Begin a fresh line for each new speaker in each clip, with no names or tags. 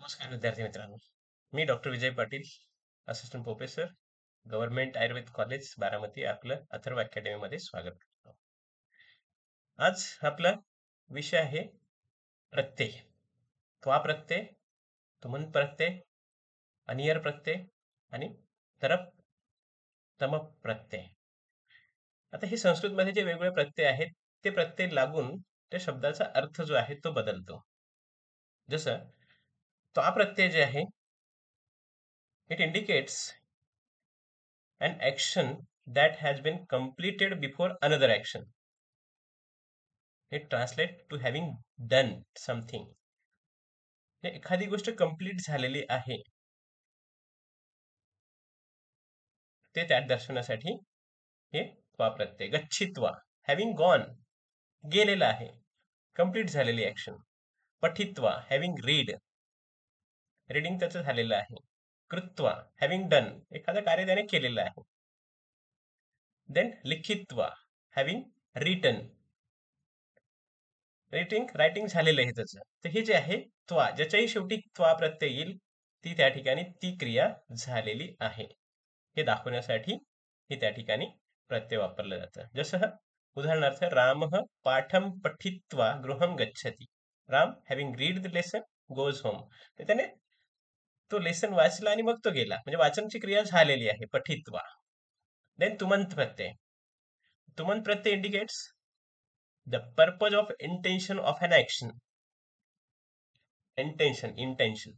नमस्कार विद्यार्थी मित्रांनो. मी doctor Vijay Patil, assistant professor, government Ayurved college Baramati. आपलं अथर्व अकॅडमीमध्ये स्वागत करतो. आज आपला विषय आहे प्रत्यय. त्वा प्रत्यय, तुमन प्रत्यय, अनियर प्रत्यय आणि तरप तम प्रत्यय. आता हे संस्कृतमध्ये जे वेगवेगळे प्रत्यय आहेत ते प्रत्यय लागून त्या शब्दाचा अर्थ जो आहे तो बदलतो. जसं त्वा प्रत्यय जे आहे, it indicates an action that has been completed before another action. It translates to having done something. एखादी गोष्ट कंप्लीट झालेली आहे ते त्यात दर्शवण्यासाठी हे त्वा प्रत्यय. गच्छित्वा, हॅव्हिंग गॉन, गेलेला आहे, कंप्लीट झालेली ऍक्शन. पठित्वा, हॅव्हिंग रीड, रीडिंग त्याचं झालेलं आहे. कृत्वा, हॅव्हिंग डन, एखादं कार्य त्याने केलेलं आहे. देन लिखित्वा, हॅव्हिंग रिटन, रायटिंग झालेलं आहे त्याचं. तर हे जे आहे त्वा, ज्याच्याही शेवटी त्वा प्रत्यय येईल ती त्या ठिकाणी ती क्रिया झालेली आहे हे दाखवण्यासाठी हे त्या ठिकाणी प्रत्यय वापरलं जातं. जसं उदाहरणार्थ रामः पाठम पठित्वा गृहं गच्छति. Ram having read the lesson goes home. तर त्याने तो लेसन वाचला आणि मग तो गेला, म्हणजे वाचनची क्रिया झालेली आहे, पठित्वा. Then तुमंत Pratyaya. तुमंत Pratyaya indicates the purpose of intention of an action. Intention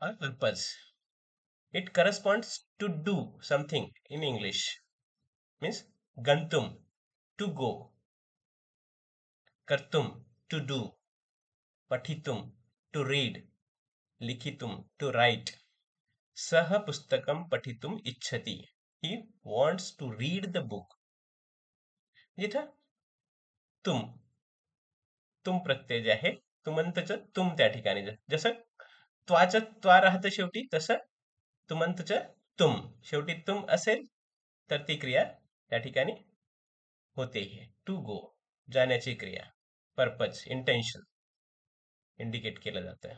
or purpose. It corresponds to do something in English. Means gantum, to go. Kartum, to do. Pathitum, to read. Likhitum, to write. Sah pustakam pathitum ichhati. He wants to read the book. इथं तुम प्रत्यय जे आहे, तुमंतचं तुम त्या ठिकाणी जसं त्वाचं त्वा राहतं शेवटी, तसं तुमंतचं तुम शेवटी तुम असेल तर ती क्रिया त्या ठिकाणी होते. टू गो, जाण्याची क्रिया. पर्पज, इंटेन्शन इंडिकेट केलं जातं.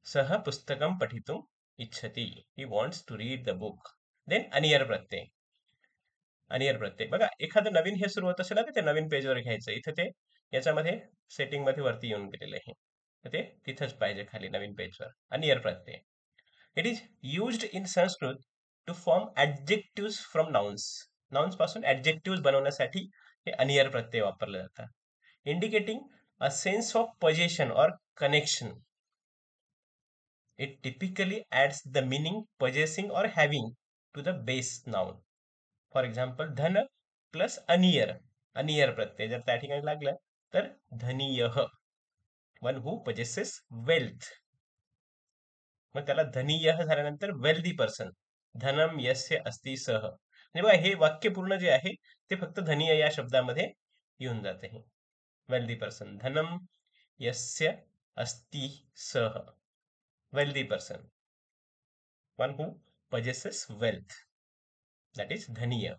सह पुस्तकम पठितुम इच्छती, he wants to read the book. Then अनियर प्रत्यय. अनियर प्रत्यय बघा, एखादं नवीन हे सुरू होत असेल ना, ते नवीन पेजवर घ्यायचं. इथं ते याच्यामध्ये सेटिंग मध्ये वरती येऊन गेलेलं आहे, तर ते तिथंच पाहिजे खाली नवीन पेजवर. अनियर प्रत्यय. It is used in Sanskrit to form adjective from nouns. Nouns पासून ऍडजेक्टिव्ह बनवण्यासाठी हे अनियर प्रत्यय वापरले जातात. Indicating a sense of possession or connection. It typically adds the meaning possessing or having to the base noun. For example धन plus अनियर, अनियर प्रत्यय जर त्या ठिकाणी लागलं तर धनीयः, वन हू possesses वेल्थ. मग त्याला धनीयः झाल्यानंतर वेल्दी पर्सन. धनम यस्य अस्ति सह. म्हणजे बघा, हे वाक्य पूर्ण जे आहे ते फक्त धनीय या शब्दामध्ये येऊन जाते. Wealthy person. धनम यस्य अस्ति सह, wealthy person, one who possesses wealth, that is धनीय.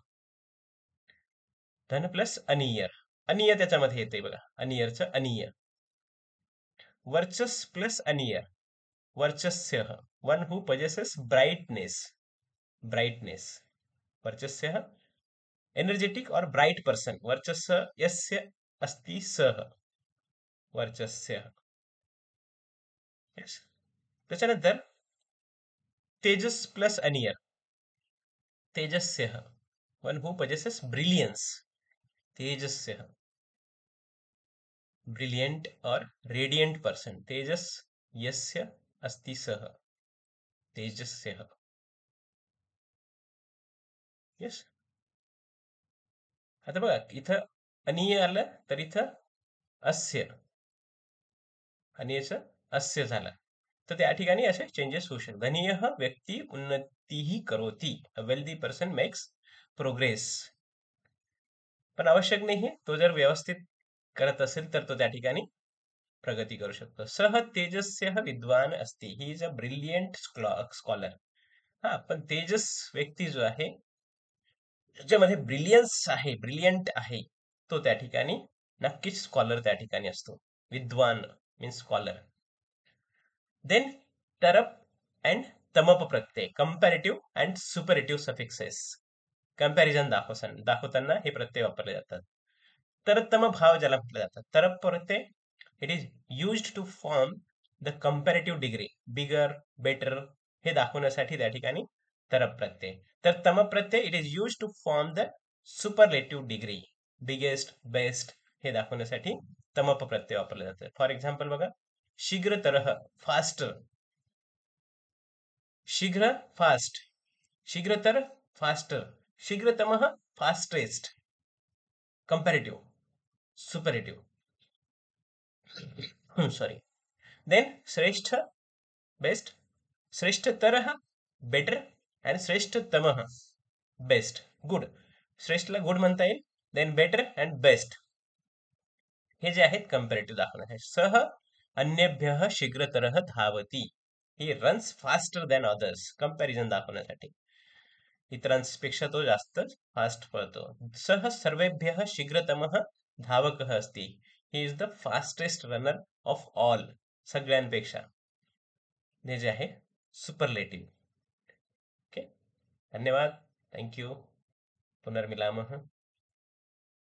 धन प्लस अनियर, अनिय त्याच्यामध्ये येते बघा, अनियरचं अनिय. वर्चस प्लस अनियर, वर्चस्य, one who possesses brightness, brightness. वर्चस्य, एनर्जेटिक और ब्राइट पर्सन. वर्चस्य यस्य अस्ति सह, वर्चस्य. त्याच्यानंतर तेजस प्लस अनियर, तेजस्य, वन हू possesses ब्रिलियन्स, तेजस्य. ब्रिलियंट और रेडियंट पर्सन. तेजस यस्य अस्ति सह, तेजस्य. यस. आता बघा, इथं अनिय आलं तर इथं अस्य, अनियचं अस्य झालं, तर त्या ठिकाणी असे चेंजेस होऊ शकतात. धनीय व्यक्ती उन्नतीही करोती. A wealthy person makes progress. पण आवश्यक नाही, तो जर व्यवस्थित करत असेल तर तो त्या ठिकाणी प्रगती करू शकतो. सह तेजस्य विद्वान असते. He is a brilliant scholar. हा, पण तेजस व्यक्ती जो आहे ज्याच्यामध्ये ब्रिलियन्स आहे, ब्रिलियंट आहे, तो त्या ठिकाणी नक्कीच स्कॉलर त्या ठिकाणी असतो, विद्वान means scholar. Then तरप and तमप Pratyaya, comparative and सुपरेटिव्ह suffixes. Comparison दाखवताना हे प्रत्यय वापरले जातात. तरतम भाव ज्याला म्हटलं जातं, तरप प्रत्यय it is used to form the comparative degree, bigger, better हे दाखवण्यासाठी त्या ठिकाणी तरप प्रत्यय. तर तम प्रत्यय it is used to form the superlative degree, biggest, best हे दाखवण्यासाठी तमप प्रत्यय वापरले जातं. फॉर एक्झाम्पल बघा, शीघ्रतरः फास्टर, शीघ्र फास्ट, शीघ्रतर फास्टर, शीघ्रतमः fastest, comparative, superlative. Sorry. Then श्रेष्ठ, बेस्ट, श्रेष्ठतरः बेटर अँड श्रेष्ठतमः बेस्ट, गुड. श्रेष्ठला गुड म्हणता येईल. देन बेटर अँड बेस्ट हे जे आहेत कंपॅरेटिव्ह दाखवण्यासाठी. सह अन्यभ्यः शीघ्रतरः धावती, he runs faster than others, comparison दाखवण्यासाठी. इतरांपेक्षा तो जास्त फास्ट पळतो. सह सर्वेभ्यः शीघ्रतमः धावकः अस्ति, he is the fastest runner of all, सगळ्यांपेक्षा. हे जे आहे सुपरलेटिव्ह. ओके, धन्यवाद, थँक्यू, पुनर्मिलामः.